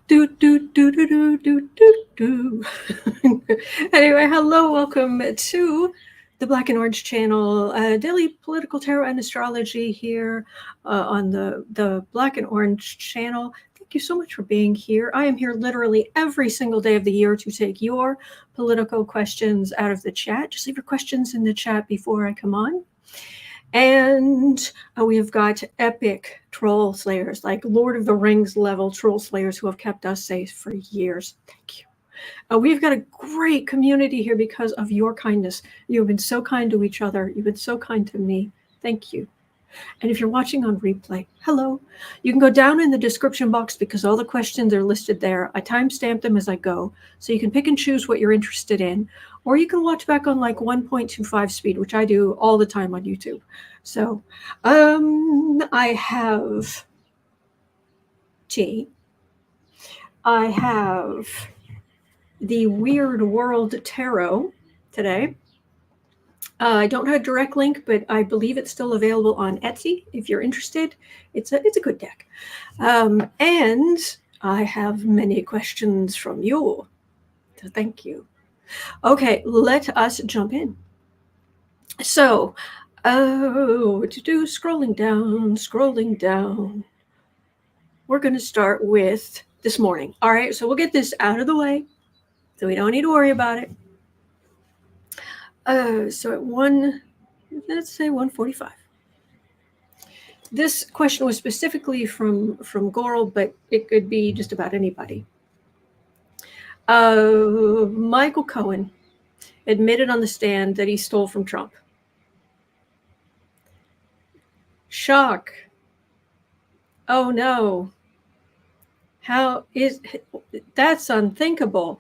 Do do do do do do do do. Anyway, hello, welcome to the Black and Orange channel, daily political tarot and astrology here on the Black and Orange channel. Thank you so much for being here. I am here literally every single day of the year to take your political questions out of the chat. Just leave your questions in the chat before I come on. And we have got epic troll slayers, like Lord of the Rings level troll slayers who have kept us safe for years. Thank you. We've got a great community here because of your kindness. You've been so kind to each other. You've been so kind to me. Thank you. And if you're watching on replay, hello. You can go down in the description box because all the questions are listed there. I timestamp them as I go, so you can pick and choose what you're interested in. Or you can watch back on like 1.25 speed, which I do all the time on YouTube. So I have tea. I have the Weird World Tarot today. I don't have a direct link, but I believe it's still available on Etsy if you're interested. It's a good deck. And I have many questions from you. So thank you. Okay, let us jump in. So, scrolling down. We're going to start with this morning. All right, so we'll get this out of the way so we don't need to worry about it. So at let's say 1:45. This question was specifically from Goral, but it could be just about anybody. Michael Cohen admitted on the stand that he stole from Trump. Shock. Oh no. That's unthinkable.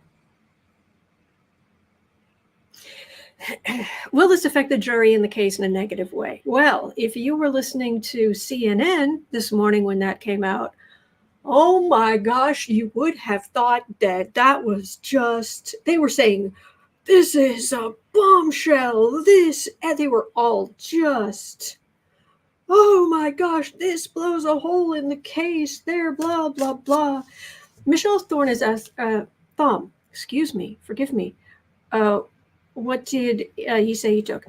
Will this affect the jury in the case in a negative way? Well, if you were listening to CNN this morning when that came out, oh my gosh, you would have thought that was just, they were saying, this is a bombshell, and they were all just, oh my gosh, this blows a hole in the case, there, blah, blah, blah. Michelle Thorne has asked, forgive me, what did he say he took?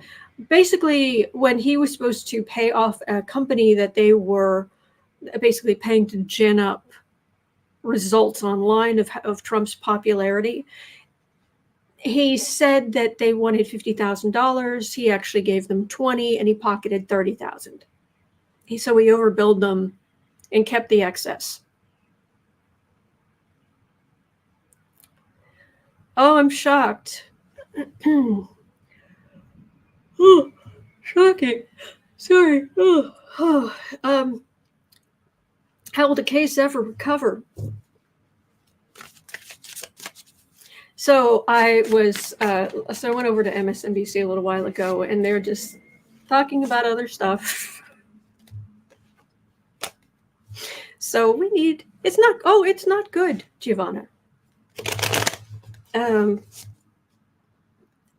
Basically, when he was supposed to pay off a company that they were basically paying to gin up results online of Trump's popularity, he said that they wanted $50,000. He actually gave them $20,000 and he pocketed $30,000. So he overbilled them and kept the excess. Oh, I'm shocked. Oh, shocking. Sorry. How will the case ever recover? So I went over to MSNBC a little while ago, and they're just talking about other stuff. So it's not good, Giovanna.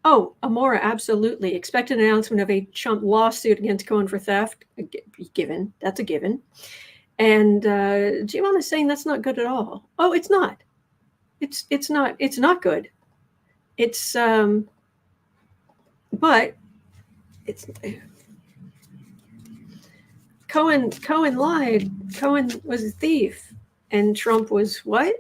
Amora, absolutely. Expect an announcement of a Trump lawsuit against Cohen for theft. Given. That's a given. And Giovanna's saying that's not good at all. Oh, it's not. It's not good. It's but it's Cohen lied. Cohen was a thief, and Trump was what?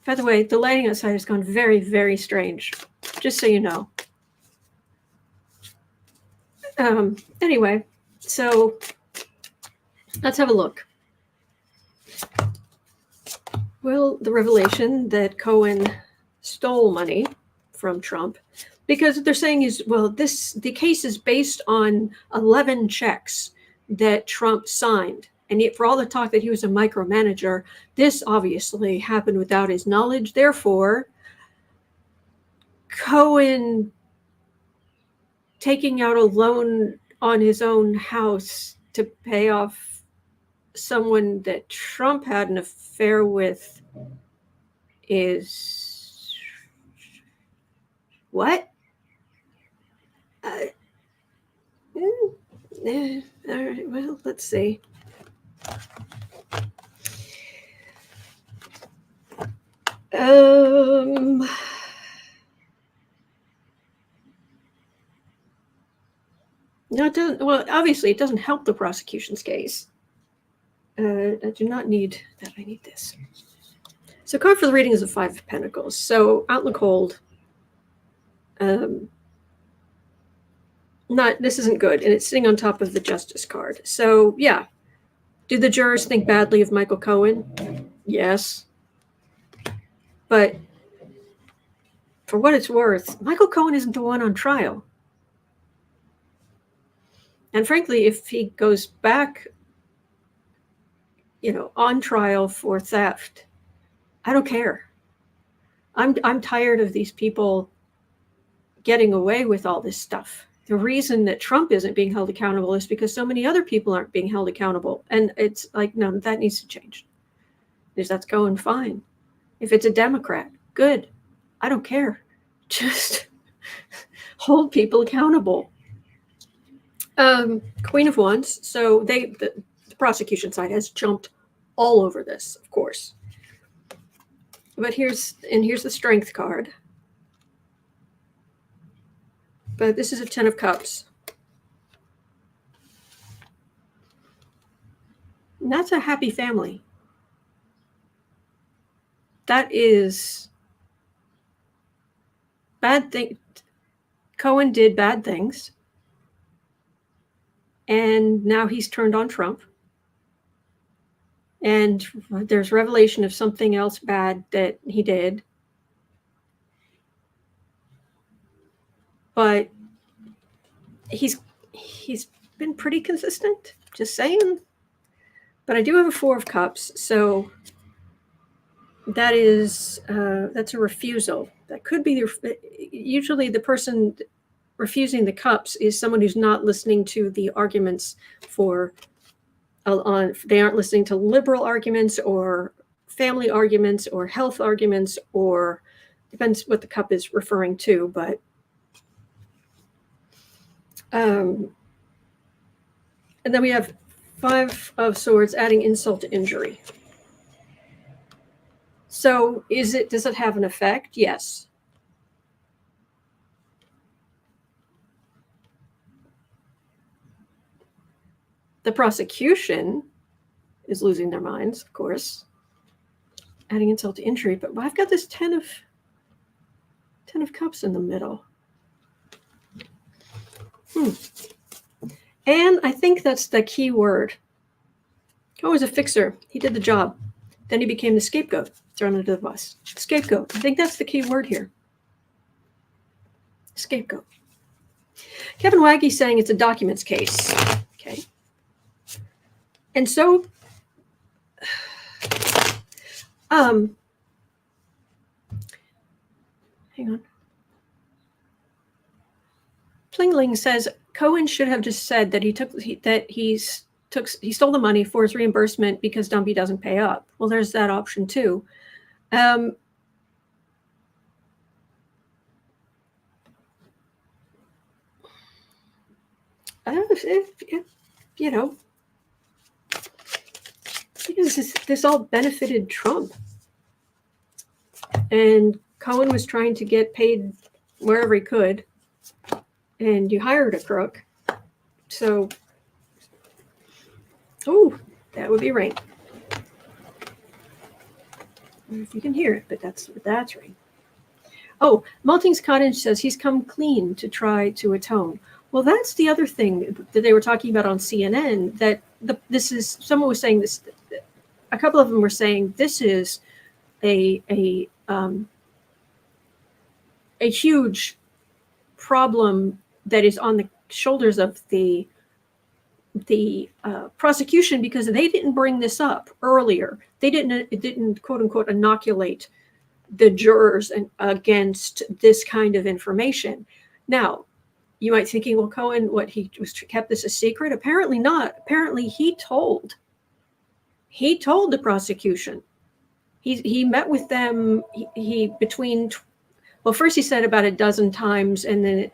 By the way, the lighting outside has gone very, very strange. Just so you know. Anyway, so let's have a look. Well, the revelation that Cohen stole money from Trump, because what they're saying is, well, the case is based on 11 checks that Trump signed. And yet, for all the talk that he was a micromanager, this obviously happened without his knowledge. Therefore, Cohen taking out a loan on his own house to pay off someone that Trump had an affair with is what? All right, well, let's see. No, it doesn't. Well, obviously, it doesn't help the prosecution's case. I do not need that. I need this. So, card for the reading is a 5 of Pentacles. So, out in the cold. This isn't good, and it's sitting on top of the Justice card. So, yeah. Do the jurors think badly of Michael Cohen? Yes. But for what it's worth, Michael Cohen isn't the one on trial. And frankly, if he goes back, on trial for theft, I don't care. I'm tired of these people getting away with all this stuff. The reason that Trump isn't being held accountable is because so many other people aren't being held accountable. And it's like, no, that needs to change. If that's going fine. If it's a Democrat, good. I don't care. Just hold people accountable. Queen of Wands. So the prosecution side has jumped all over this, of course. But here's the Strength card. But this is a 10 of Cups. And that's a happy family. That is bad thing. Cohen did bad things. And now he's turned on Trump. And there's revelation of something else bad that he did. But he's been pretty consistent, just saying. But I do have a 4 of Cups, so that is that's a refusal. That could be usually the person refusing the cups is someone who's not listening to the arguments they aren't listening to liberal arguments or family arguments or health arguments, or depends what the cup is referring to, but and then we have 5 of Swords, adding insult to injury. So does it have an effect? Yes. The prosecution is losing their minds, of course, adding insult to injury. But I've got this 10 of Cups in the middle. And I think that's the key word. Cohen was a fixer. He did the job. Then he became the scapegoat, thrown under the bus. Scapegoat. I think that's the key word here. Scapegoat. Kevin Waggy's saying it's a documents case. Okay. And so, hang on. Plingling says Cohen should have just said that he stole the money for his reimbursement because Dumpy doesn't pay up. Well, there's that option too. I don't know if because this all benefited Trump. And Cohen was trying to get paid wherever he could. And you hired a crook. So, that would be rain. I don't know if you can hear it, but that's rain. Oh, Malting's Cottage says he's come clean to try to atone. Well, that's the other thing that they were talking about on CNN, that someone was saying this, a couple of them were saying this is a huge problem that is on the shoulders of the prosecution, because they didn't bring this up earlier. It didn't quote unquote inoculate the jurors against this kind of information. Now, you might be thinking, well, Cohen, he kept this a secret? Apparently not. Apparently he told the prosecution. He met with them. First he said about a dozen times, and then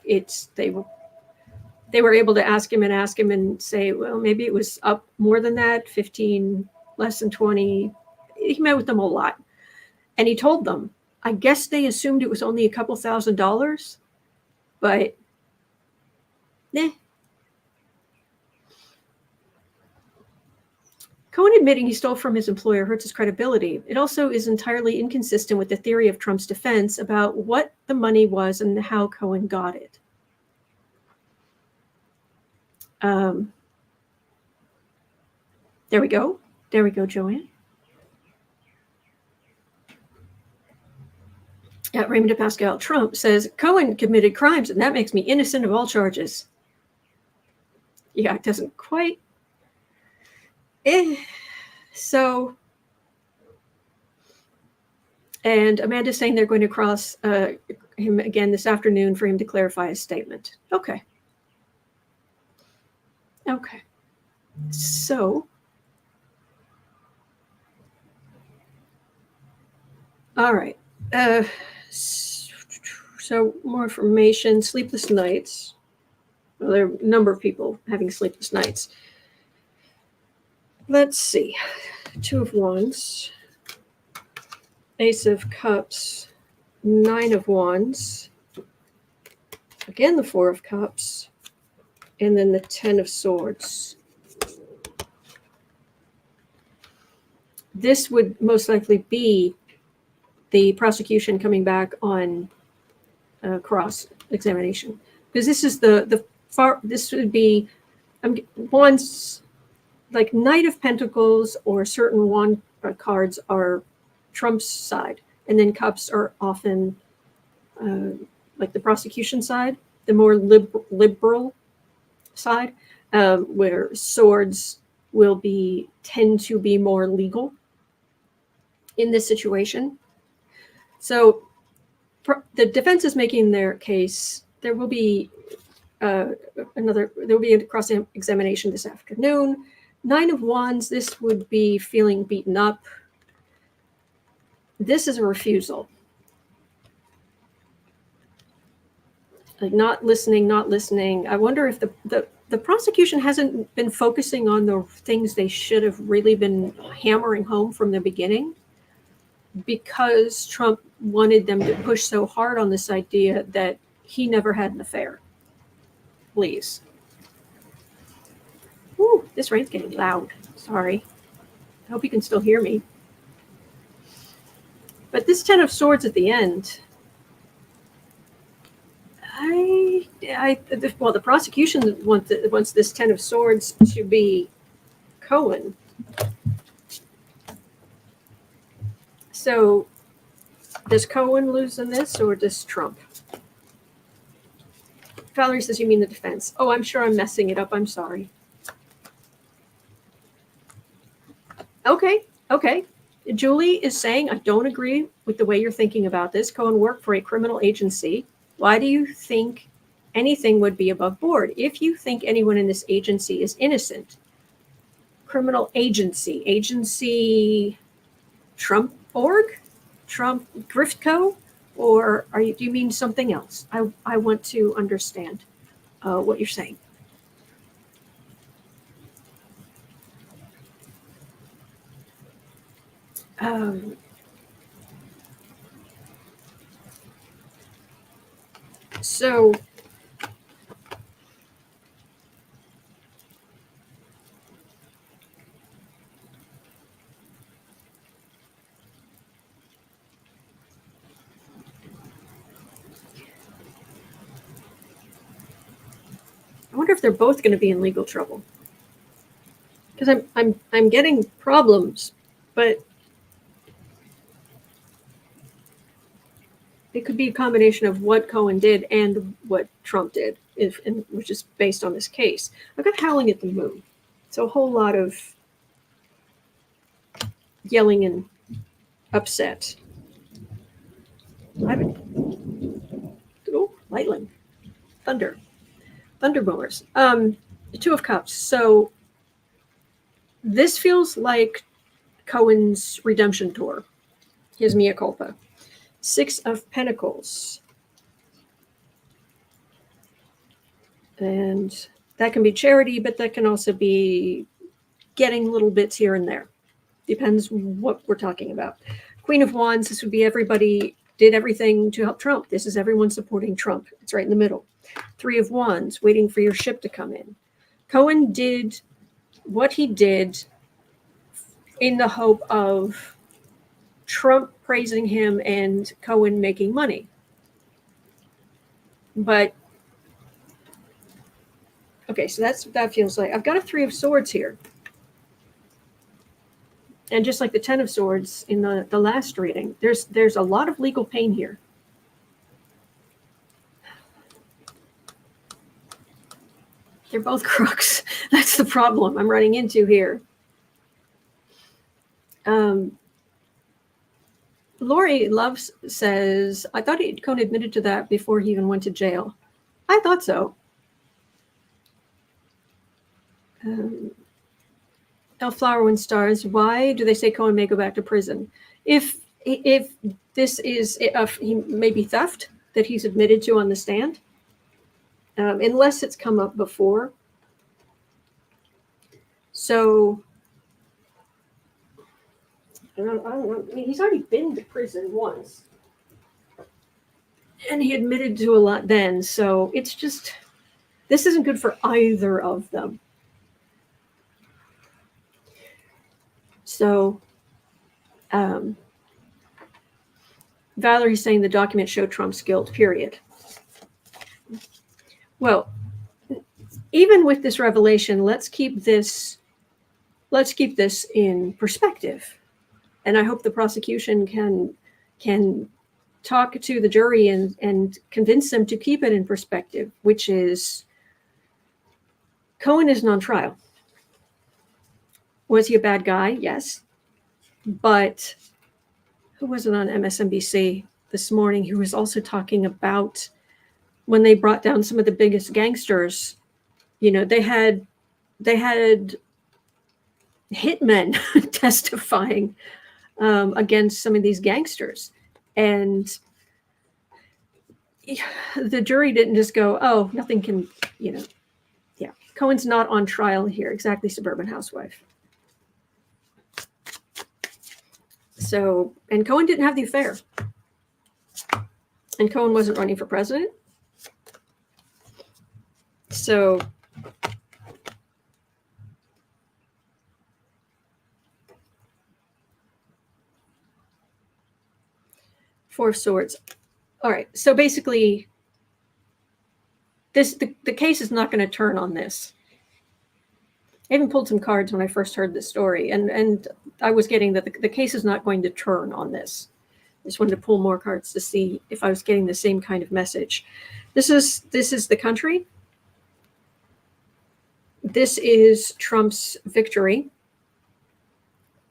they were able to ask him and say, well, maybe it was up more than that, 15, less than 20. He met with them a lot. And he told them I guess they assumed it was only a couple $1,000s, but Cohen admitting he stole from his employer hurts his credibility. It also is entirely inconsistent with the theory of Trump's defense about what the money was and how Cohen got it. There we go. There we go, Joanne. Raymond Pascal Trump says, Cohen committed crimes, and that makes me innocent of all charges. Yeah, it doesn't quite. So, and Amanda's saying they're going to cross him again this afternoon for him to clarify his statement. Okay. Okay. So, all right. So more information, sleepless nights. Well, there are a number of people having sleepless nights. Let's see. 2 of Wands, Ace of Cups, 9 of Wands, again the 4 of Cups, and then the 10 of Swords. This would most likely be the prosecution coming back on cross-examination, because this is this would be Wands, like Knight of Pentacles or certain wand cards are Trump's side, and then Cups are often like the prosecution side, the more liberal side, where Swords will tend to be more legal in this situation. So the defense is making their case. There will be a cross-examination this afternoon. 9 of Wands, this would be feeling beaten up. This is a refusal. Like not listening. I wonder if the prosecution hasn't been focusing on the things they should have really been hammering home from the beginning, because Trump wanted them to push so hard on this idea that he never had an affair. Please. Ooh, this rain's getting loud. Sorry. I hope you can still hear me. But this 10 of Swords at the end, the prosecution wants this 10 of Swords to be Cohen. So does Cohen lose in this, or does Trump? Valerie says, you mean the defense. Oh, I'm sure I'm messing it up. I'm sorry. Okay. Julie is saying, I don't agree with the way you're thinking about this. Cohen worked for a criminal agency. Why do you think anything would be above board? If you think anyone in this agency is innocent, criminal agency, Trump org, Trump Griftco, or do you mean something else? I want to understand what you're saying. So I wonder if they're both going to be in legal trouble, because I'm getting problems, but it could be a combination of what Cohen did and what Trump did, which is based on this case. I've got Howling at the Moon, so a whole lot of yelling and upset. Lightning, thunderboomers. The 2 of Cups. So this feels like Cohen's redemption tour, his mea culpa. 6 of Pentacles. And that can be charity, but that can also be getting little bits here and there. Depends what we're talking about. Queen of Wands, this would be everybody did everything to help Trump. This is everyone supporting Trump. It's right in the middle. 3 of Wands, waiting for your ship to come in. Cohen did what he did in the hope of Trump praising him and Cohen making money. But, okay, so that feels like, I've got a 3 of Swords here. And just like the 10 of Swords in the last reading, there's a lot of legal pain here. They're both crooks. That's the problem I'm running into here. Lori Loves says, I thought Cohen admitted to that before he even went to jail. I thought so. Elflower and Stars, why do they say Cohen may go back to prison? If this is, he maybe theft that he's admitted to on the stand, unless it's come up before. So, I don't know. I mean, he's already been to prison once. And he admitted to a lot then. So it's just, this isn't good for either of them. So, Valerie's saying the documents show Trump's guilt, period. Well, even with this revelation, let's keep this in perspective. And I hope the prosecution can talk to the jury and convince them to keep it in perspective, which is Cohen isn't on trial. Was he a bad guy? Yes. But who was it on MSNBC this morning who was also talking about when they brought down some of the biggest gangsters, you know, they had hitmen testifying against some of these gangsters. And the jury didn't just go, oh, nothing can, you know, yeah. Cohen's not on trial here. Exactly, Suburban Housewife. So, and Cohen didn't have the affair. And Cohen wasn't running for president. So, Four of Swords. All right. So basically, the case is not going to turn on this. I even pulled some cards when I first heard this story, and I was getting that the case is not going to turn on this. I just wanted to pull more cards to see if I was getting the same kind of message. This is the country. This is Trump's victory.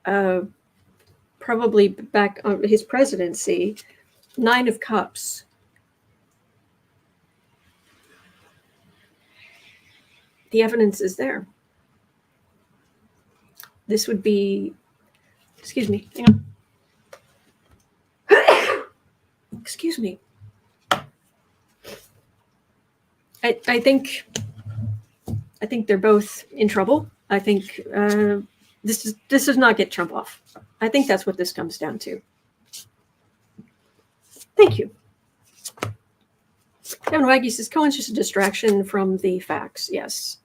Probably back on his presidency. 9 of Cups. The evidence is there. This would be, excuse me, hang on. Excuse me. I think they're both in trouble. I think this does not get Trump off. I think that's what this comes down to. Thank you. Kevin Waggy says Cohen's just a distraction from the facts. Yes.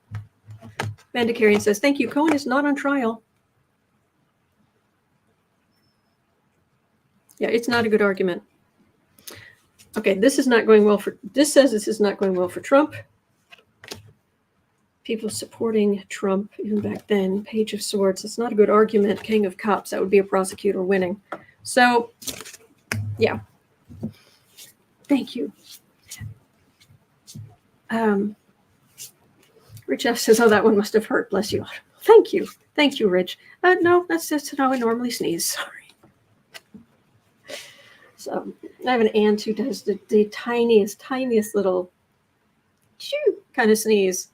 Mandakarian says, thank you. Cohen is not on trial. Yeah, it's not a good argument. Okay, this is not going well for, this says this is not going well for Trump. People supporting Trump, even back then, Page of Swords. It's not a good argument. King of Cups, that would be a prosecutor winning. So, yeah. Thank you. Rich F says, oh, that one must have hurt. Bless you. Thank you. Thank you, Rich. No, that's just how I normally sneeze. Sorry. So I have an aunt who does the tiniest little shoo kind of sneeze.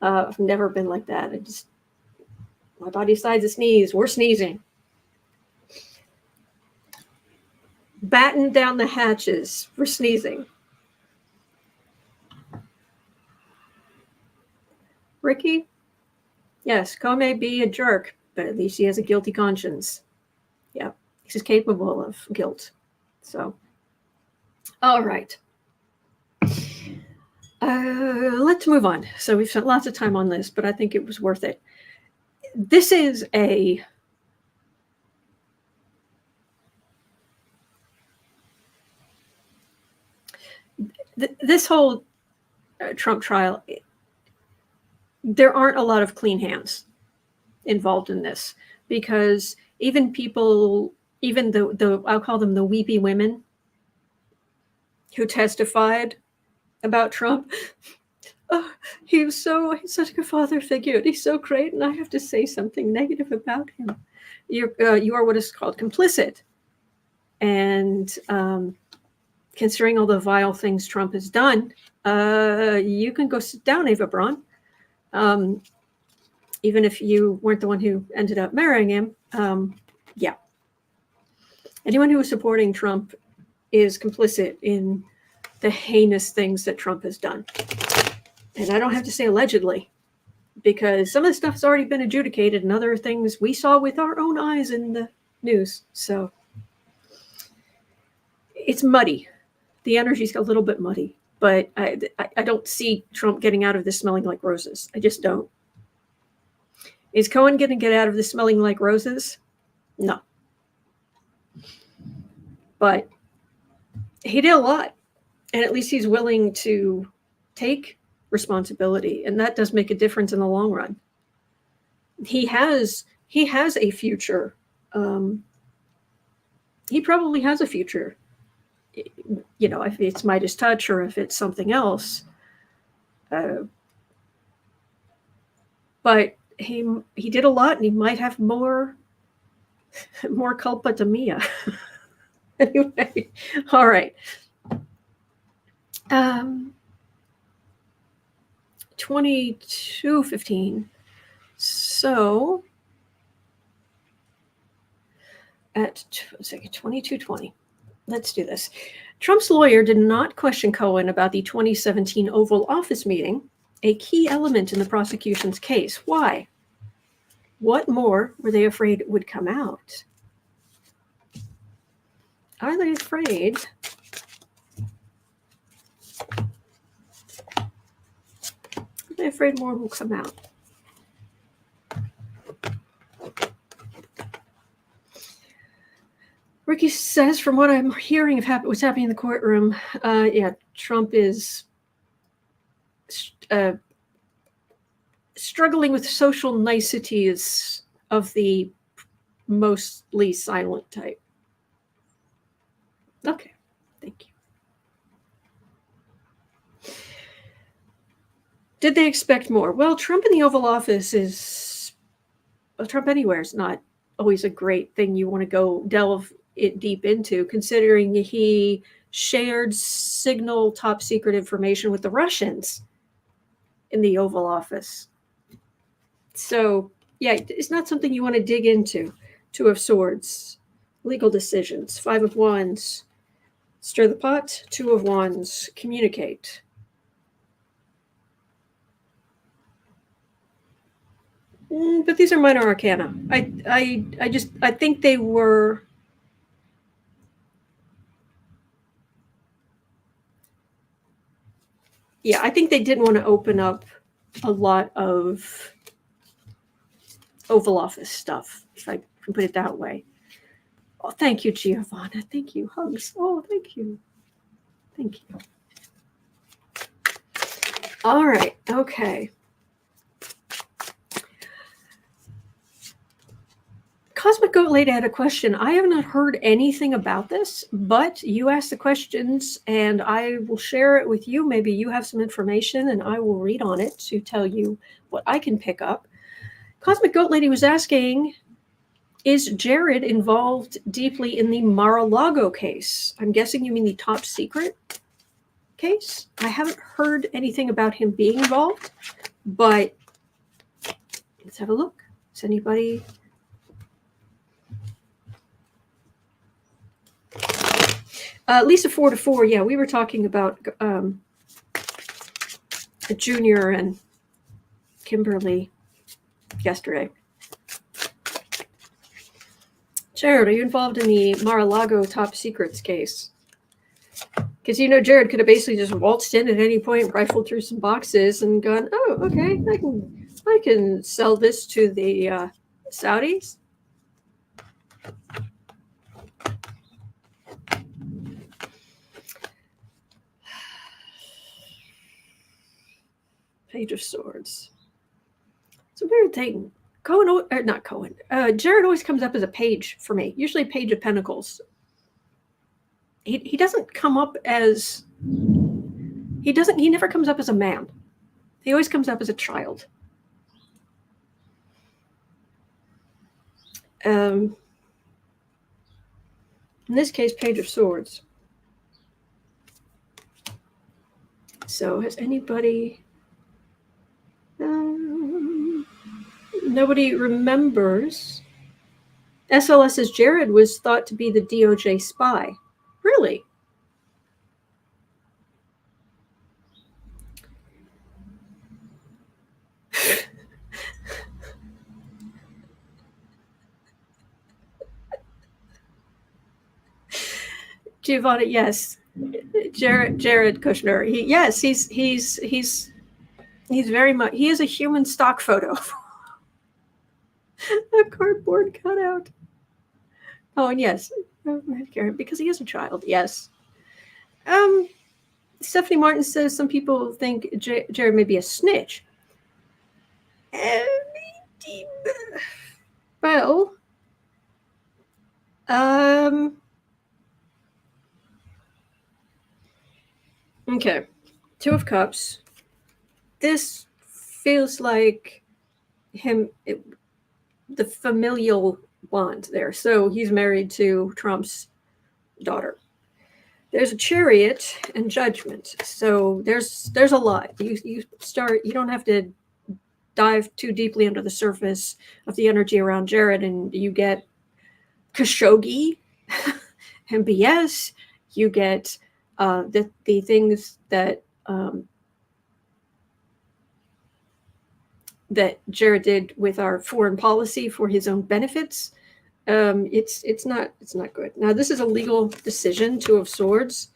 I've never been like that. My body decides to sneeze. We're sneezing. Batten down the hatches. We're sneezing. Ricky? Yes, Cohen may be a jerk, but at least he has a guilty conscience. Yeah, he's capable of guilt. So, All right. Let's move on. So we've spent lots of time on this, but I think it was worth it. This is this whole Trump trial, there aren't a lot of clean hands involved in this, because even people, even the I'll call them the weepy women who testified about Trump. Oh, he's such a good father figure, and he's so great, and I have to say something negative about him. You are what is called complicit, and considering all the vile things Trump has done, you can go sit down, Ava Braun. Even if you weren't the one who ended up marrying him, yeah. Anyone who is supporting Trump is complicit in the heinous things that Trump has done. And I don't have to say allegedly, because some of the stuff has already been adjudicated, and other things we saw with our own eyes in the news. So it's muddy. The energy's a little bit muddy, but I don't see Trump getting out of this smelling like roses. I just don't. Is Cohen going to get out of this smelling like roses? No. But he did a lot, and at least he's willing to take responsibility, and that does make a difference in the long run. He has a future. He probably has a future. You know, if it's Midas touch or if it's something else. But he did a lot, and he might have more culpa to Mia. Anyway, all right. 22:15. So at 22:20. Let's do this. Trump's lawyer did not question Cohen about the 2017 Oval Office meeting, a key element in the prosecution's case. Why? What more were they afraid would come out? Are they afraid? Are they afraid more will come out? Ricky says, from what I'm hearing of what's happening in the courtroom, yeah, Trump is struggling with social niceties of the mostly silent type. Okay, thank you. Did they expect more? Well, Trump in the Oval Office is, well, Trump anywhere is not always a great thing you want to go delve it deep into, considering he shared signal top secret information with the Russians in the Oval Office. So, yeah, it's not something you want to dig into. Two of Swords, legal decisions, Five of Wands, stir the pot, Two of Wands, communicate. But these are minor arcana. I think they were. Yeah, I think they didn't want to open up a lot of Oval Office stuff, if I can put it that way. Oh, thank you, Giovanna. Thank you. Hugs. Oh, thank you. Thank you. All right. Okay. Cosmic Goat Lady had a question. I have not heard anything about this, but you asked the questions and I will share it with you. Maybe you have some information and I will read on it to tell you what I can pick up. Cosmic Goat Lady was asking, is Jared involved deeply in the Mar-a-Lago case? I'm guessing you mean the top secret case. I haven't heard anything about him being involved, but let's have a look. Is anybody... Lisa 4-4, yeah, we were talking about Junior and Kimberly yesterday. Jared, are you involved in the Mar-a-Lago top secrets case? Because, Jared could have basically just waltzed in at any point, rifled through some boxes, and gone, oh, okay, I can sell this to the Saudis. Page of Swords. It's a weird thing. Jared always comes up as a page for me, usually a Page of Pentacles. He doesn't come up as... He never comes up as a man. He always comes up as a child. In this case, Page of Swords. So has anybody... nobody remembers. SLS's Jared was thought to be the DOJ spy. Really? Giovanni, yes. Jared Kushner. He's very much, he is a human stock photo. A cardboard cutout. Oh, and yes, because he is a child, yes. Stephanie Martin says some people think Jared may be a snitch. Well, okay. Two of Cups. This feels like him, the familial bond there. So he's married to Trump's daughter. There's a Chariot and Judgment. So there's a lot. You don't have to dive too deeply under the surface of the energy around Jared, and you get Khashoggi, MBS, you get the things that that Jared did with our foreign policy for his own benefits. It's not good. Now, this is a legal decision, Two of Swords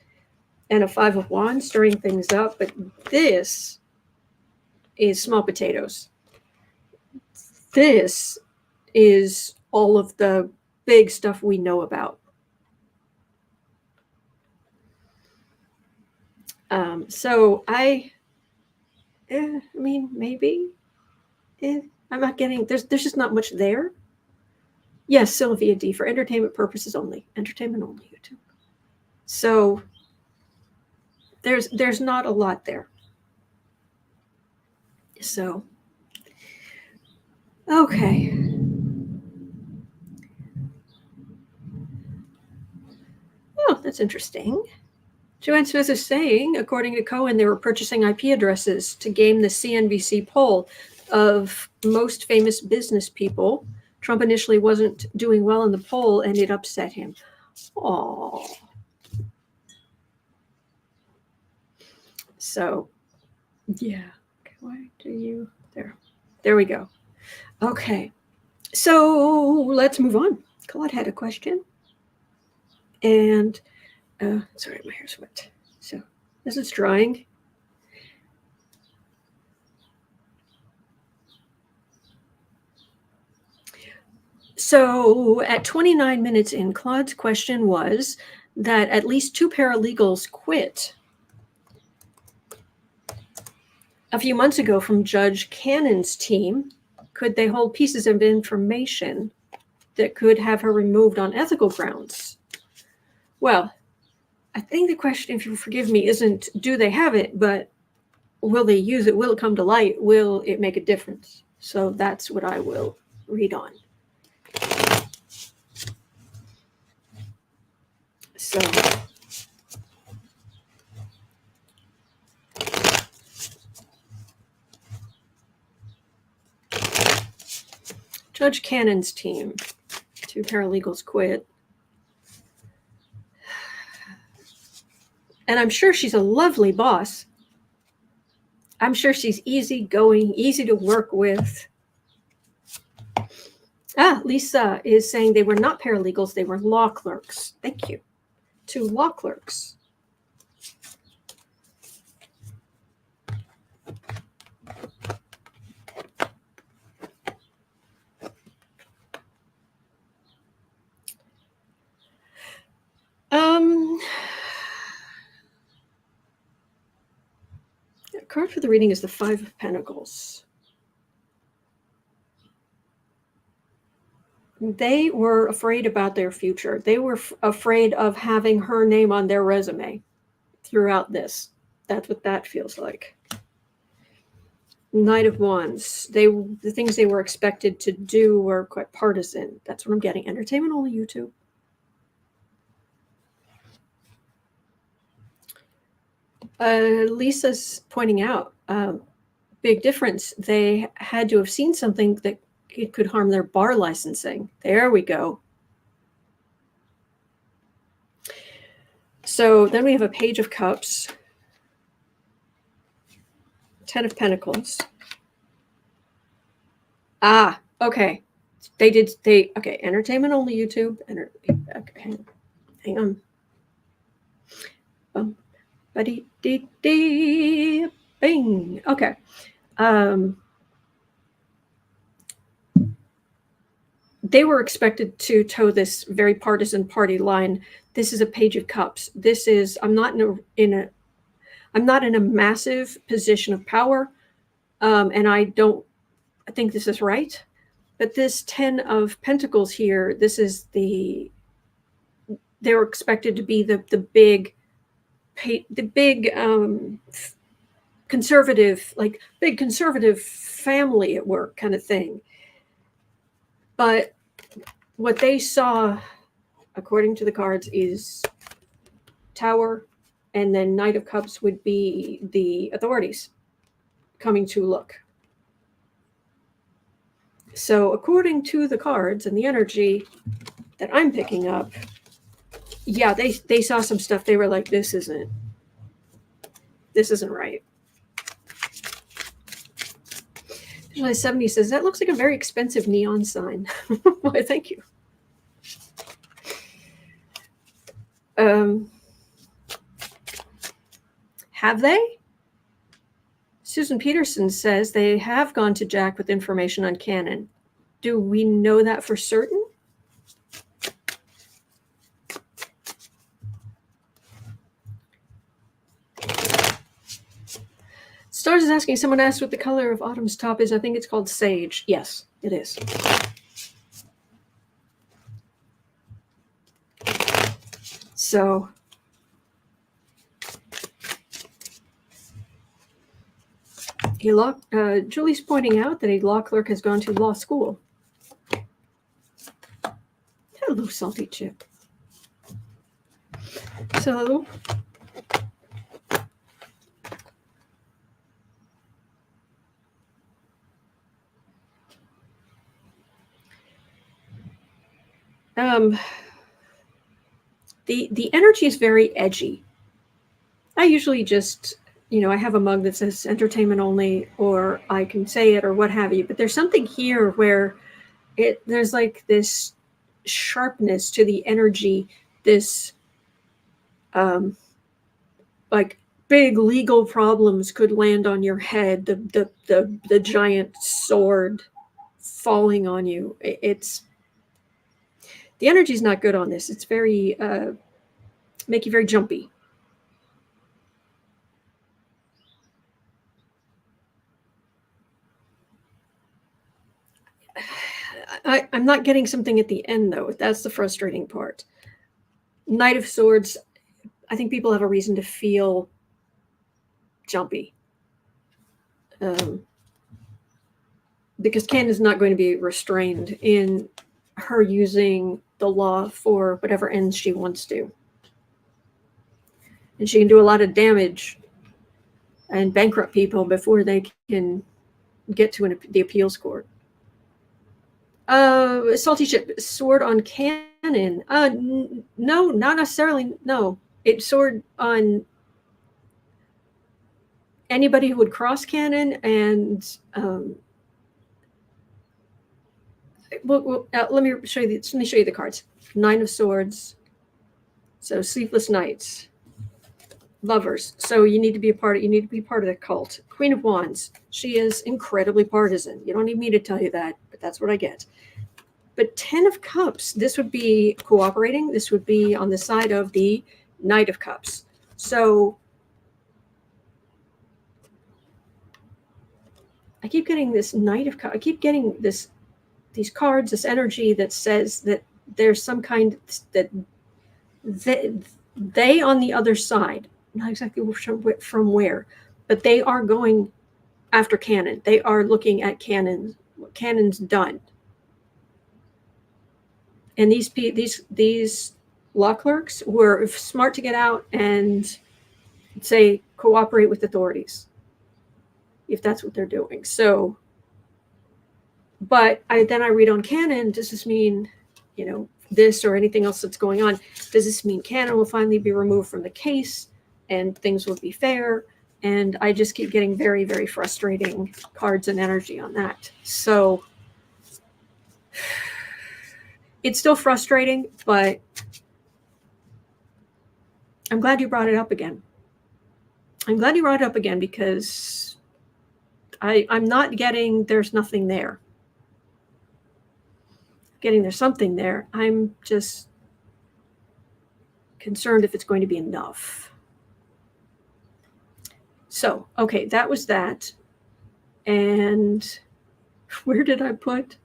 and a Five of Wands, stirring things up, but this is small potatoes. This is all of the big stuff we know about. So I mean, maybe. I'm not getting, there's just not much there. Yes, Sylvia D, for entertainment purposes only. Entertainment only, YouTube. So there's not a lot there. So, okay. Oh, that's interesting. Joanne Smith is saying, according to Cohen, they were purchasing IP addresses to game the CNBC poll of most famous business people. Trump initially wasn't doing well in the poll, and it upset him. Oh. So, yeah. Why do you... There we go. Okay. So, let's move on. Claude had a question. And, sorry, my hair's wet. So, as it's drying... So at 29 minutes in, Claude's question was that at least 2 paralegals quit a few months ago from Judge Cannon's team. Could they hold pieces of information that could have her removed on ethical grounds? Well, I think the question, if you forgive me, isn't do they have it, but will they use it? Will it come to light? Will it make a difference? So that's what I will read on. So, Judge Cannon's team, 2 paralegals quit. And I'm sure she's a lovely boss. I'm sure she's easygoing, easy to work with. Lisa is saying they were not paralegals, they were law clerks. Thank you. 2 law clerks. card for the reading is the Five of Pentacles. They were afraid about their future. They were afraid of having her name on their resume throughout this. That's what that feels like. Knight of Wands. The things they were expected to do were quite partisan. That's what I'm getting. Entertainment only YouTube. Lisa's pointing out, big difference. They had to have seen something that it could harm their bar licensing. There we go. So then we have a Page of Cups, Ten of Pentacles. Ah, okay. Okay, entertainment only YouTube. Okay, hang on. Bing. Okay. They were expected to toe this very partisan party line. This is a Page of Cups. This is, I'm not in a massive position of power, and I think this is right. But this Ten of Pentacles here, this is they were expected to be the big conservative, like big conservative family at work kind of thing. But what they saw, according to the cards, is Tower, and then Knight of Cups would be the authorities coming to look. So according to the cards and the energy that I'm picking up, yeah, they saw some stuff. They were like, this isn't right. July 70 says, that looks like a very expensive neon sign. Why, thank you. Have they? Susan Peterson says they have gone to Jack with information on Canon. Do we know that for certain? Stars is asking, someone asked what the color of Autumn's top is. I think it's called sage. Yes, it is. So Julie's pointing out that a law clerk has gone to law school. Hello, Salty Chip. So the energy is very edgy. I usually just, I have a mug that says entertainment only, or I can say it or what have you, but there's something here where there's like this sharpness to the energy, this like big legal problems could land on your head, the giant sword falling on you. The energy is not good on this. It's very make you very jumpy. I'm not getting something at the end, though. That's the frustrating part. Knight of Swords, I think people have a reason to feel jumpy. Because Ken is not going to be restrained in her using the law for whatever ends she wants to. And she can do a lot of damage and bankrupt people before they can get to the appeals court. Salty Chip, sword on Canon. No, not necessarily. No, it's sword on anybody who would cross Canon, and let me show you. Let me show you the cards. Nine of Swords. So sleepless nights, lovers. So you need to be a part. You need to be part of the cult. Queen of Wands. She is incredibly partisan. You don't need me to tell you that, but that's what I get. But Ten of Cups. This would be cooperating. This would be on the side of the Knight of Cups. So I keep getting this Knight of Cups. I keep getting these cards, this energy that says that there's some kind that they on the other side, not exactly from where, but they are going after Cannon. They are looking at Cannon. What Cannon's done. And these law clerks were smart to get out and say cooperate with authorities if that's what they're doing. So, but then I read on Cannon. Does this mean, this or anything else that's going on? Does this mean Cannon will finally be removed from the case and things will be fair? And I just keep getting very, very frustrating cards and energy on that. So it's still frustrating, but I'm glad you brought it up again. I'm glad you brought it up again because I'm not getting there's nothing there. Getting there's something there. I'm just concerned if it's going to be enough. So, okay, that was that. And where did I put?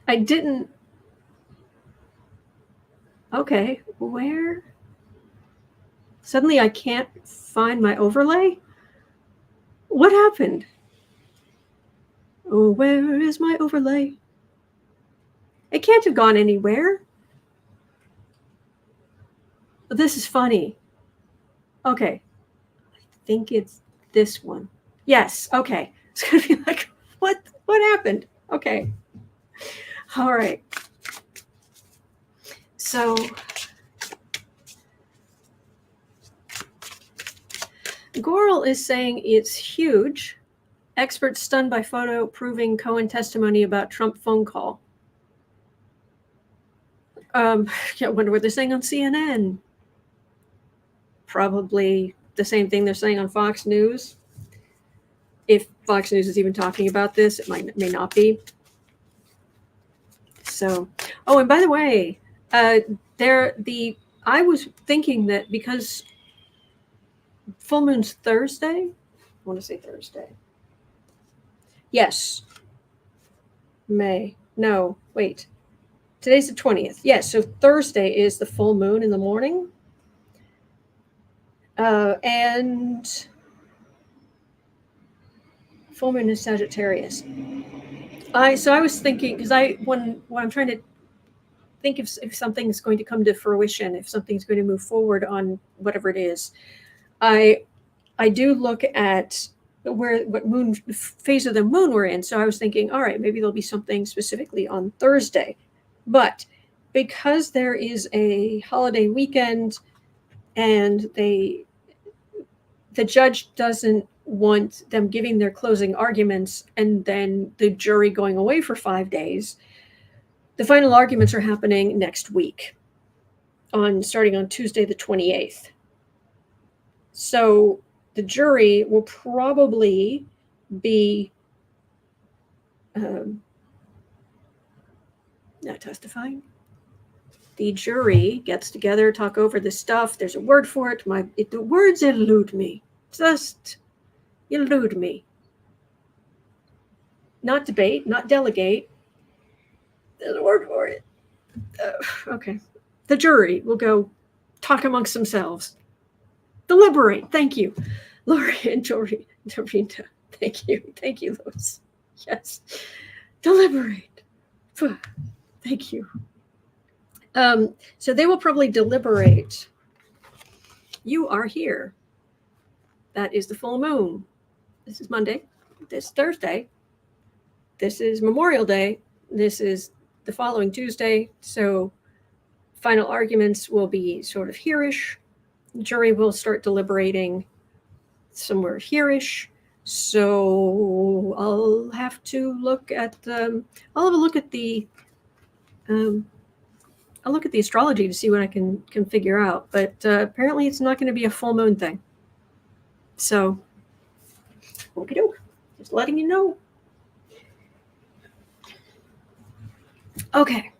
I didn't. Okay, where? Suddenly I can't find my overlay? What happened? Oh, where is my overlay? It can't have gone anywhere. This is funny. Okay. I think it's this one. Yes, okay. It's going to be like, what happened? Okay. All right. So Goral is saying it's huge. Experts stunned by photo proving Cohen testimony about Trump phone call. I wonder what they're saying on CNN. Probably the same thing they're saying on Fox News. If Fox News is even talking about this, it may not be. So, and by the way, I was thinking that because full moon's Thursday, I want to say Thursday. Yes. May. No, wait. Today's the 20th. Yes, so Thursday is the full moon in the morning. And full moon is Sagittarius. I was thinking, because when I'm trying to think if something's going to come to fruition, if something's going to move forward on whatever it is, I do look at what moon phase of the moon we're in. So I was thinking, all right, maybe there'll be something specifically on Thursday. But because there is a holiday weekend and the judge doesn't want them giving their closing arguments and then the jury going away for 5 days, the final arguments are happening next week, starting on Tuesday the 28th. So the jury will probably be not testifying. The jury gets together, talk over the stuff. There's a word for it. The words elude me. Just elude me. Not debate, not delegate. There's a word for it. Okay. The jury will go talk amongst themselves. Deliberate. Thank you. Lori and Dorita. Thank you. Thank you, Lois. Yes. Deliberate. Thank you. So they will probably deliberate. You are here. That is the full moon. This is Monday. This is Thursday. This is Memorial Day. This is the following Tuesday. So final arguments will be sort of here-ish. Jury will start deliberating somewhere here-ish. So I'll have to look at I'll have a look at the I'll look at the astrology to see what I can figure out. But apparently it's not going to be a full moon thing. So, okey-doke. Just letting you know. Okay.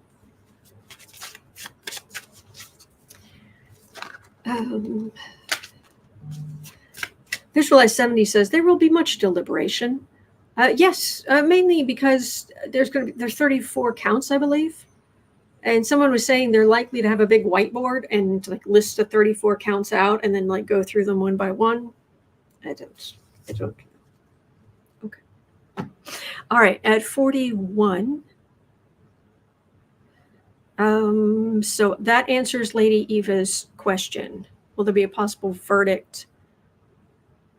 Visualize 70 says there will be much deliberation. Yes, mainly because there's 34 counts, I believe. And someone was saying they're likely to have a big whiteboard and like list the 34 counts out and then like go through them one by one. I don't. Okay. All right, at 41. So that answers Lady Eva's question. Will there be a possible verdict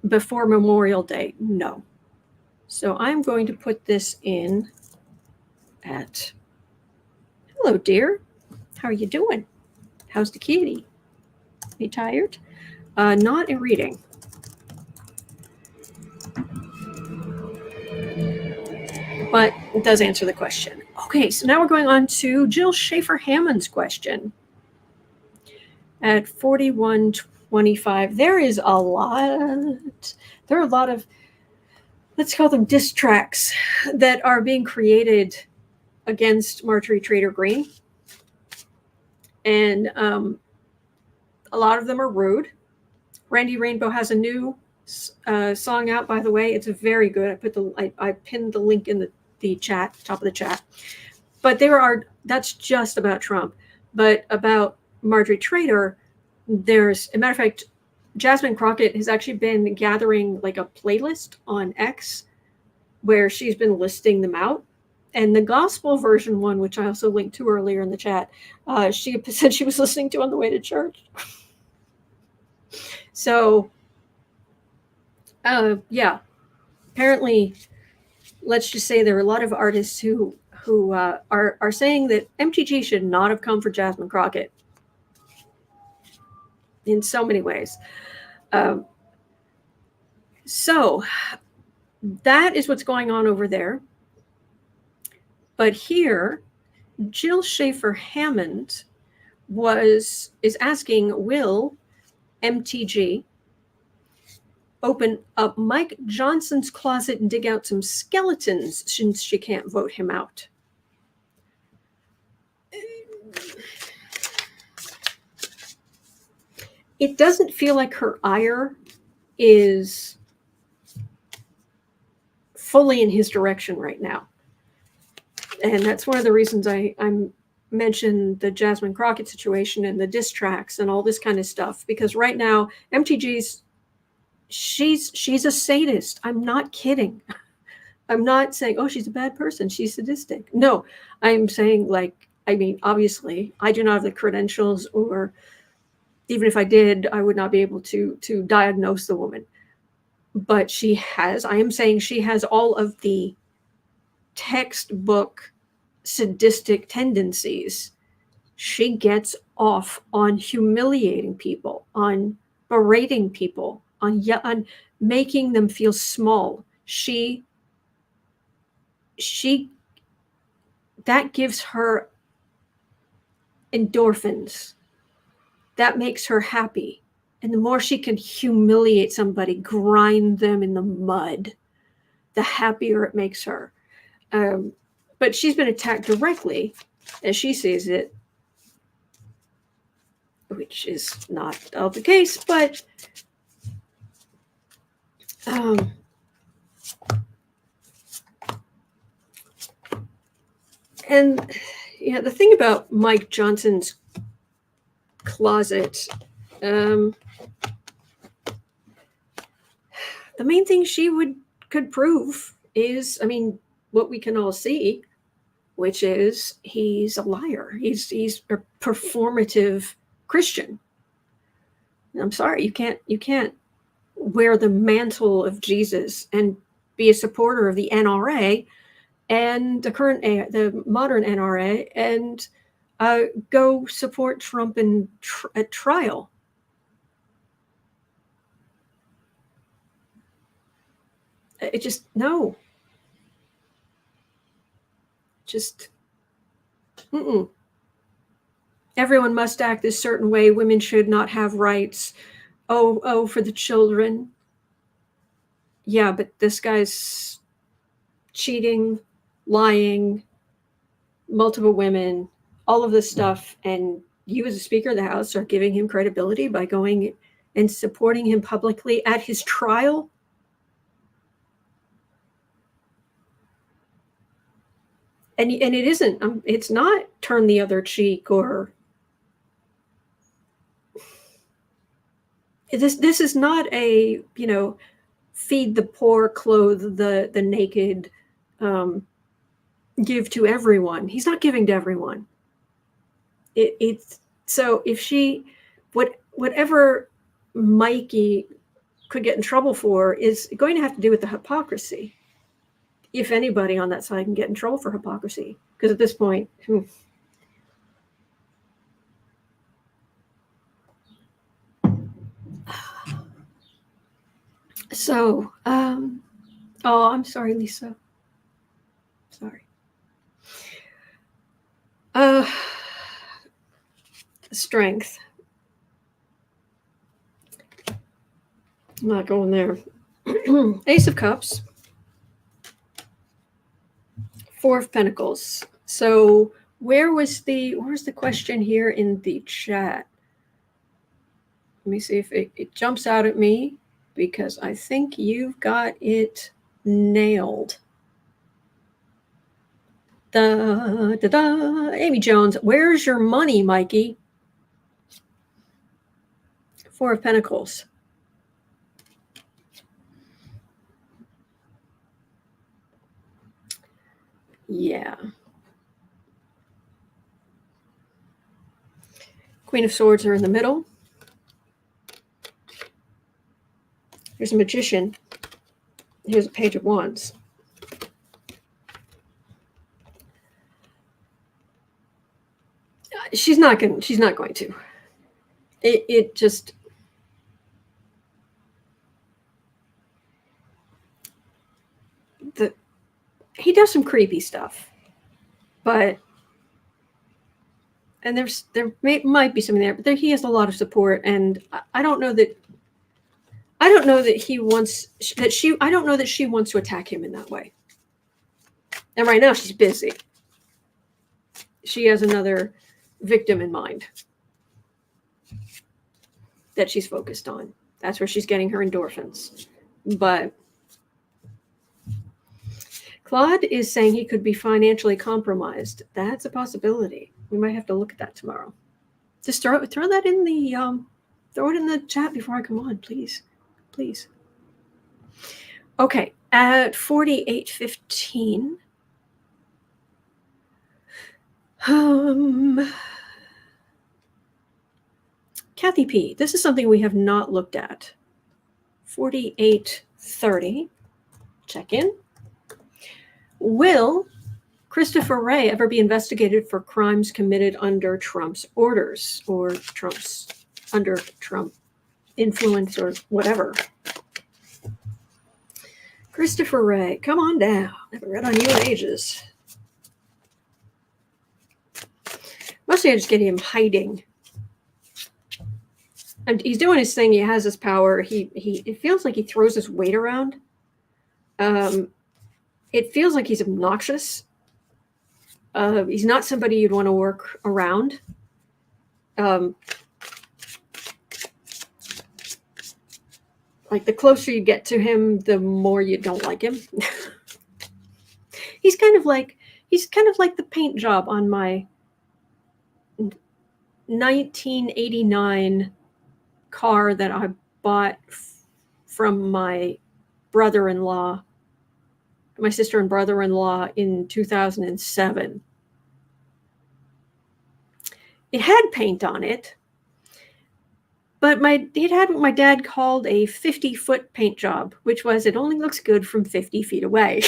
before Memorial Day? No. So I'm going to put this in at, hello, dear. How are you doing? How's the kitty? You tired? Not a reading. But it does answer the question. Okay, so now we're going on to Jill Schaefer-Hammond's question. At 4125, there are a lot of, let's call them diss tracks that are being created against Marjorie Taylor Greene. And a lot of them are rude. Randy Rainbow has a new song out, by the way. It's very good. I pinned the link in the chat, top of the chat. But that's just about Trump. But about Marjorie Taylor, there's, a matter of fact, Jasmine Crockett has actually been gathering like a playlist on X where she's been listing them out. And the gospel version one, which I also linked to earlier in the chat, she said she was listening to on the way to church. So, yeah, apparently, let's just say there are a lot of artists who are saying that MTG should not have come for Jasmine Crockett in so many ways. So that is what's going on over there. But here, Jill Schaefer-Hammond is asking, will MTG open up Mike Johnson's closet and dig out some skeletons since she can't vote him out? It doesn't feel like her ire is fully in his direction right now. And that's one of the reasons I mentioned the Jasmine Crockett situation and the diss tracks and all this kind of stuff, because right now MTG's she's a sadist. I'm not kidding. I'm not saying, oh, she's a bad person, she's sadistic. No, I'm saying, like, I mean, obviously I do not have the credentials, or even if I did, I would not be able to diagnose the woman. But I am saying she has all of the textbook sadistic tendencies. She gets off on humiliating people, on berating people, on making them feel small. That gives her endorphins. That makes her happy. And the more she can humiliate somebody, grind them in the mud, the happier it makes her. But she's been attacked directly, as she sees it, which is not all the case, but and yeah, the thing about Mike Johnson's closet, the main thing she could prove is, I mean, what we can all see, which is he's a liar. He's a performative Christian. I'm sorry, you can't wear the mantle of Jesus and be a supporter of the NRA and the modern NRA and go support Trump at trial. It just, no. Just, everyone must act this certain way. Women should not have rights. Oh, for the children. Yeah, but this guy's cheating, lying, multiple women, all of this stuff. And you as a Speaker of the House are giving him credibility by going and supporting him publicly at his trial. And it isn't, it's not turn the other cheek, or this is not a, feed the poor, clothe the naked, give to everyone. He's not giving to everyone. It's so if whatever Mikey could get in trouble for is going to have to do with the hypocrisy. If anybody on that side can get in trouble for hypocrisy, because at this point, So, oh, I'm sorry, Lisa. Sorry. Strength. I'm not going there. Ace of Cups. Four of Pentacles. So where's the question here in the chat? Let me see if it jumps out at me, because I think you've got it nailed. Amy Jones, where's your money, Mikey? Four of Pentacles. Yeah. Queen of Swords are in the middle. Here's a Magician. Here's a Page of Wands. She's not going to. It just, he does some creepy stuff, but, and there might be something there, but he has a lot of support, and I don't know that he wants that I don't know that she wants to attack him in that way. And right now she's busy. She has another victim in mind that she's focused on. That's where she's getting her endorphins. But Claude is saying he could be financially compromised. That's a possibility. We might have to look at that tomorrow. Just throw that in the throw it in the chat before I come on, please. Please. Okay, at 48:15. Kathy P, this is something we have not looked at. 48:30. Check in. Will Christopher Wray ever be investigated for crimes committed under Trump's orders, or under Trump influence, or whatever? Christopher Wray, come on down. Never read on you in ages. Mostly I just get him hiding. And he's doing his thing. He has his power. It feels like he throws his weight around. It feels like he's obnoxious. He's not somebody you'd want to work around. Like, the closer you get to him, the more you don't like him. He's kind of like the paint job on my 1989 car that I bought from my brother-in-law, my sister and brother-in-law, in 2007. It had paint on it, but it had what my dad called a 50-foot paint job, which was, it only looks good from 50 feet away.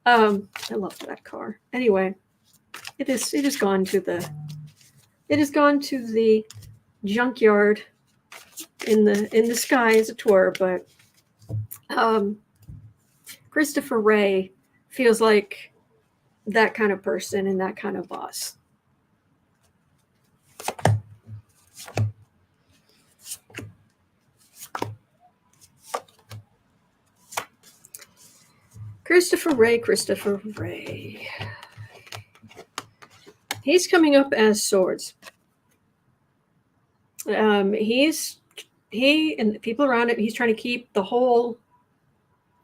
I love that car. Anyway, it has gone to the junkyard in the sky, as it were. But Christopher Wray feels like that kind of person and that kind of boss. Christopher Wray. He's coming up as Swords. He and the people around him, he's trying to keep all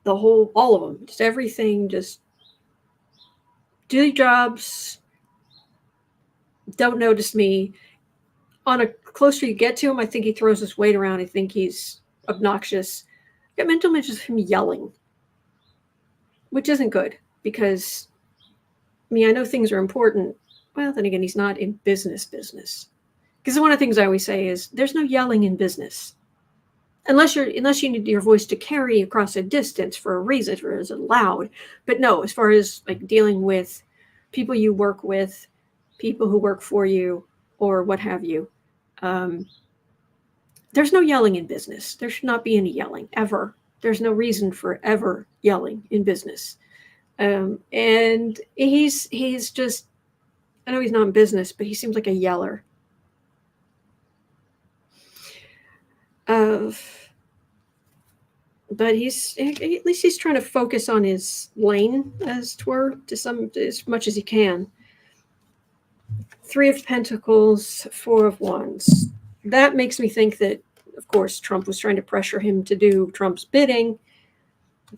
of them, just everything, just do your jobs, don't notice me. On a closer you get to him, I think he throws his weight around. I think he's obnoxious. I got mental images of him yelling, which isn't good because, I mean, I know things are important. Well, then again, he's not in business. Because one of the things I always say is there's no yelling in business. Unless you need your voice to carry across a distance for a reason, or is it loud? But no, as far as like dealing with people you work with, people who work for you, or what have you, there's no yelling in business. There should not be any yelling ever. There's no reason for ever yelling in business. And he's just, I know he's not in business, but he seems like a yeller. But at least he's trying to focus on his lane, as it were, as much as he can. 3 of Pentacles, 4 of Wands. That makes me think that, of course, Trump was trying to pressure him to do Trump's bidding,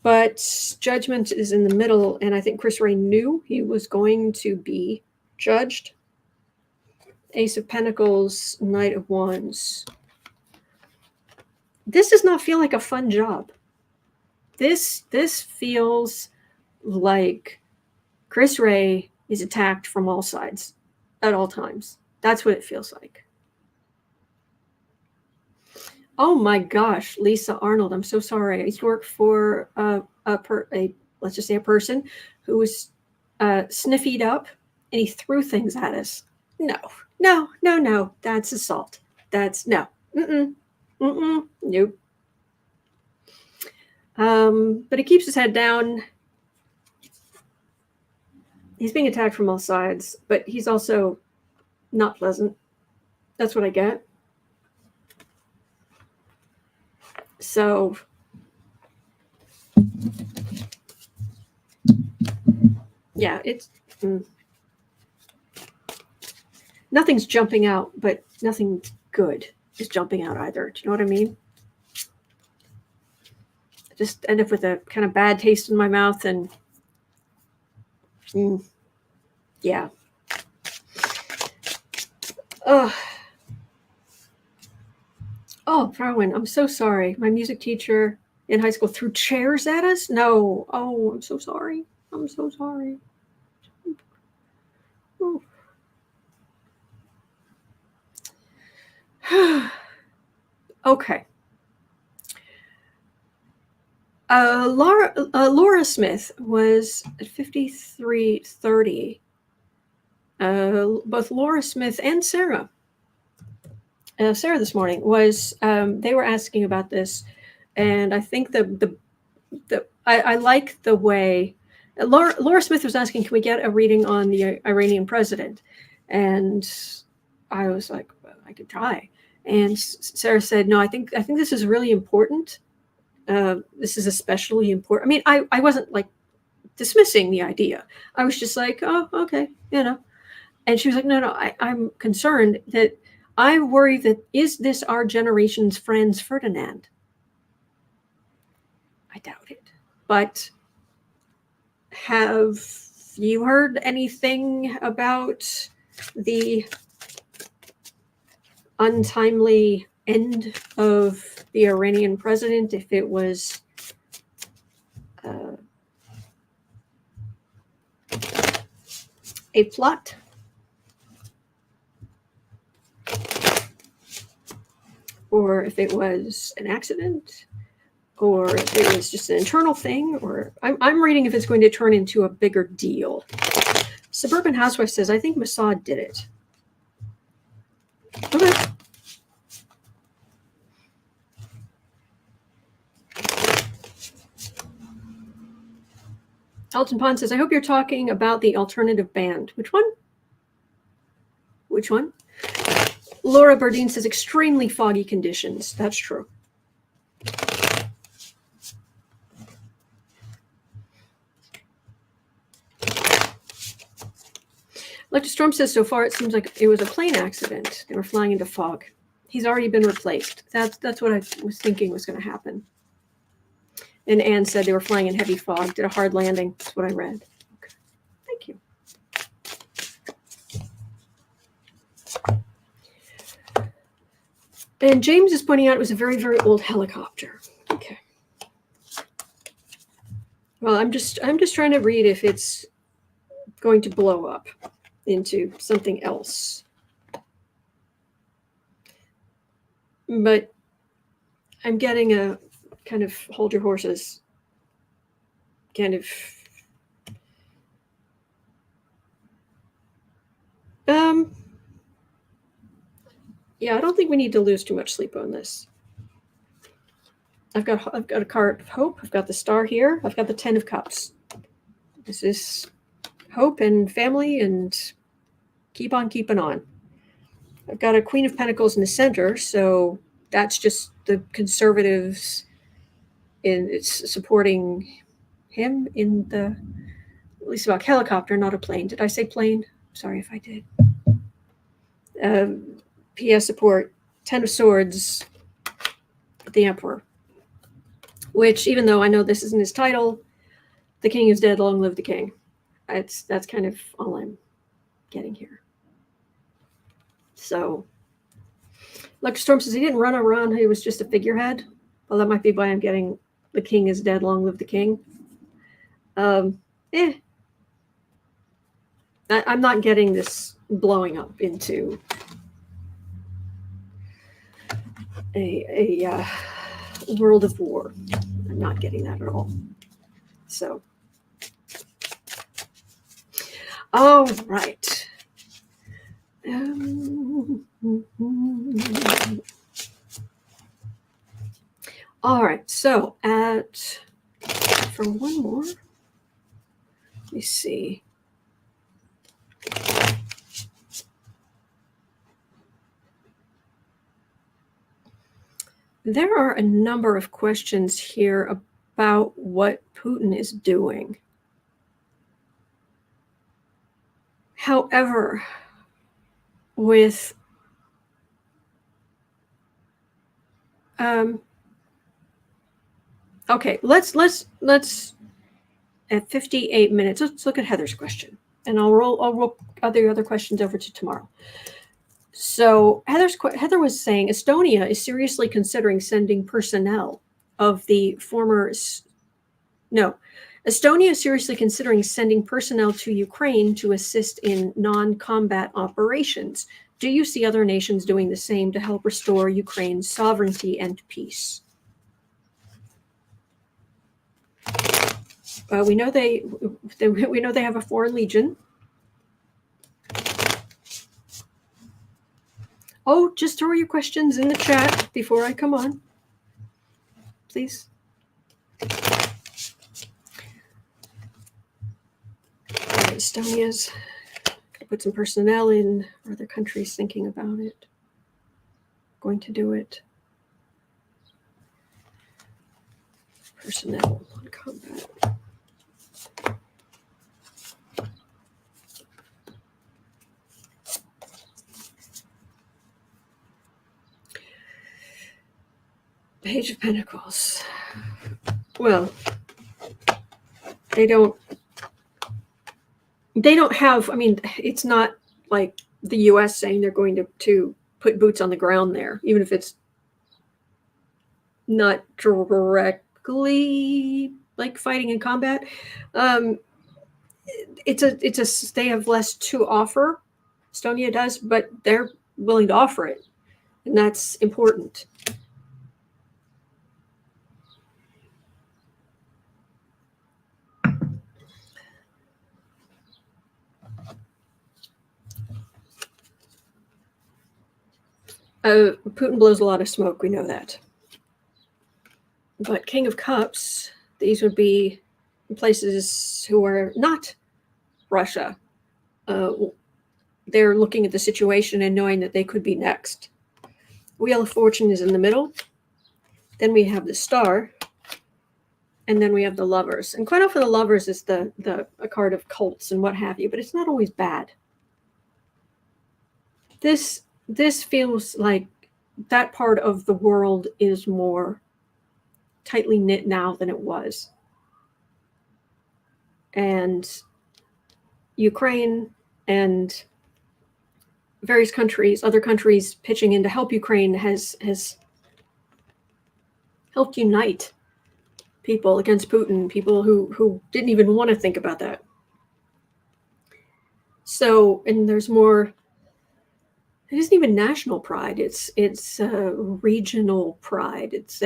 but Judgment is in the middle, and I think Chris Wray knew he was going to be judged. Ace of Pentacles, Knight of Wands. This does not feel like a fun job. This feels like Chris Wray is attacked from all sides at all times. That's what it feels like. Oh my gosh, Lisa Arnold, I'm so sorry. I used to work for let's just say a person who was sniffied up, and he threw things at us. No. That's assault. That's no. Nope. But he keeps his head down. He's being attacked from all sides, but he's also not pleasant. That's what I get. So yeah, it's nothing's jumping out, but nothing good is jumping out either. Do you know what I mean? I just end up with a kind of bad taste in my mouth, and yeah. Oh, Rowan, I'm so sorry. My music teacher in high school threw chairs at us? No. Oh, I'm so sorry. I'm so sorry. Oh. Okay. Laura Smith was at 5330. Both Laura Smith and Sarah this morning was, they were asking about this, and I think I like the way Laura Smith was asking, can we get a reading on the Iranian president? And I was like, well, I could try. And Sarah said, no, I think this is really important. This is especially important. I mean, I wasn't like dismissing the idea. I was just like, oh, okay, And she was like, no, I'm concerned that I worry that, is this our generation's Franz Ferdinand? I doubt it. But have you heard anything about the untimely end of the Iranian president? If it was a plot? Or if it was an accident, or if it was just an internal thing, or I'm reading if it's going to turn into a bigger deal. Suburban Housewife says, I think Mossad did it. Okay. Elton Pond says, I hope you're talking about the alternative band. Which one? Which one? Laura Burdine says, extremely foggy conditions. That's true. Electra Storm says, so far it seems like it was a plane accident. They were flying into fog. He's already been replaced. That's what I was thinking was going to happen. And Anne said they were flying in heavy fog, did a hard landing. That's what I read. Okay. Thank you. And James is pointing out it was a very, very old helicopter. Okay. Well, I'm just trying to read if it's going to blow up into something else. But I'm getting a kind of hold your horses kind of yeah, I don't think we need to lose too much sleep on this. I've got a card of hope. I've got the star here. I've got the 10 of cups. This is hope and family and keep on keeping on. I've got a Queen of Pentacles in the center, so that's just the conservatives it's supporting him in the, at least about helicopter, not a plane. Did I say plane? Sorry if I did. PS support, 10 of Swords, the Emperor. Which, even though I know this isn't his title, the king is dead, long live the king. That's kind of all I'm getting here. So, Electra Storm says he didn't run around, he was just a figurehead. Well, that might be why I'm getting the king is dead, long live the king. I'm not getting this blowing up into a world of war. I'm not getting that at all. So, all right. All right. So, for one more, let me see. There are a number of questions here about what Putin is doing. However, with okay, let's at 58 minutes. Let's look at Heather's question, and I'll roll other questions over to tomorrow. So Heather was saying Estonia is seriously considering sending personnel of the former. No, Estonia is seriously considering sending personnel to Ukraine to assist in non-combat operations. Do you see other nations doing the same to help restore Ukraine's sovereignty and peace? We know they have a foreign legion. Oh, just throw your questions in the chat before I come on, please. Estonia's gonna put some personnel in. Are other countries thinking about it? Going to do it. Personnel on combat. Page of Pentacles. Well, they don't have, I mean, it's not like the US saying they're going to put boots on the ground there, even if it's not directly like fighting in combat. They have less to offer. Estonia does, but they're willing to offer it. And that's important. Putin blows a lot of smoke, we know that. But King of Cups, these would be places who are not Russia. They're looking at the situation and knowing that they could be next. Wheel of Fortune is in the middle. Then we have the Star. And then we have the Lovers. And quite often the Lovers is a card of cults and what have you, but it's not always bad. This feels like that part of the world is more tightly knit now than it was. And Ukraine and various countries, other countries pitching in to help Ukraine has helped unite people against Putin, people who didn't even want to think about that. So, and there's more, it isn't even national pride, it's regional pride. It's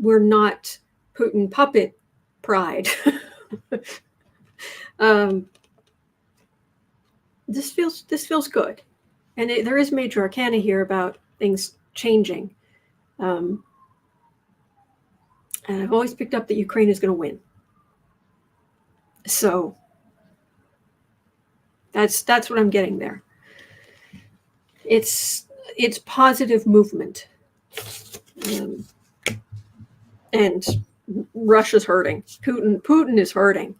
we're not Putin puppet pride. This feels good. And there is major arcana here about things changing. And I've always picked up that Ukraine is going to win. So that's what I'm getting there. It's positive movement. And Russia's hurting. Putin is hurting,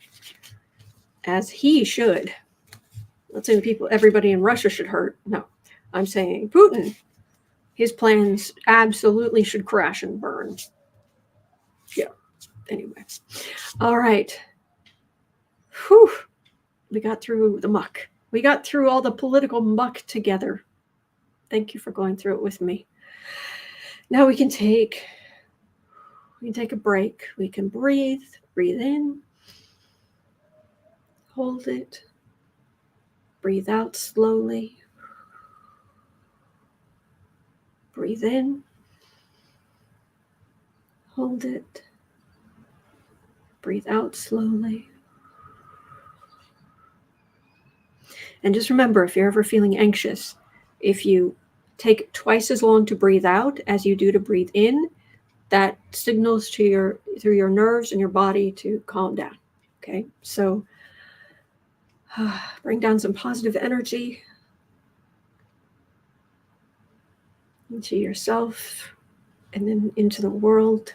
as he should. I'm not saying everybody in Russia should hurt. No, I'm saying Putin, his plans absolutely should crash and burn. Yeah. Anyway. All right. Whew. We got through the muck. We got through all the political muck together. Thank you for going through it with me. Now we can take a break. We can breathe in, hold it, breathe out slowly, breathe in, hold it, breathe out slowly. And just remember, if you're ever feeling anxious, if you take twice as long to breathe out as you do to breathe in, that signals through your nerves and your body to calm down. Okay, so bring down some positive energy into yourself and then into the world.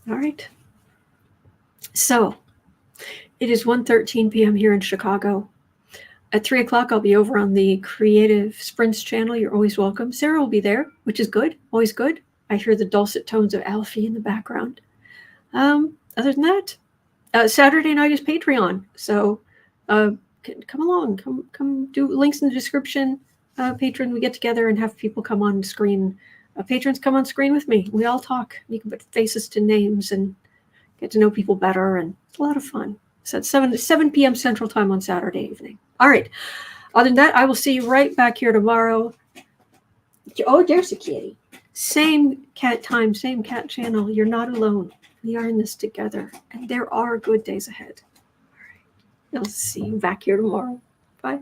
All right. So it is 1:13 p.m. here in Chicago. At 3 o'clock, I'll be over on the Creative Sprints channel. You're always welcome. Sarah will be there, which is good. Always good. I hear the dulcet tones of Alfie in the background. Other than that, Saturday night is Patreon. So come along. Come do links in the description. Patron, we get together and have people come on screen. Patrons come on screen with me. We all talk. You can put faces to names and get to know people better. And it's a lot of fun. So it's 7 p.m. Central Time on Saturday evening. All right. Other than that, I will see you right back here tomorrow. Oh, there's a kitty. Same cat time, same cat channel. You're not alone. We are in this together. And there are good days ahead. All right. I'll see you back here tomorrow. Bye.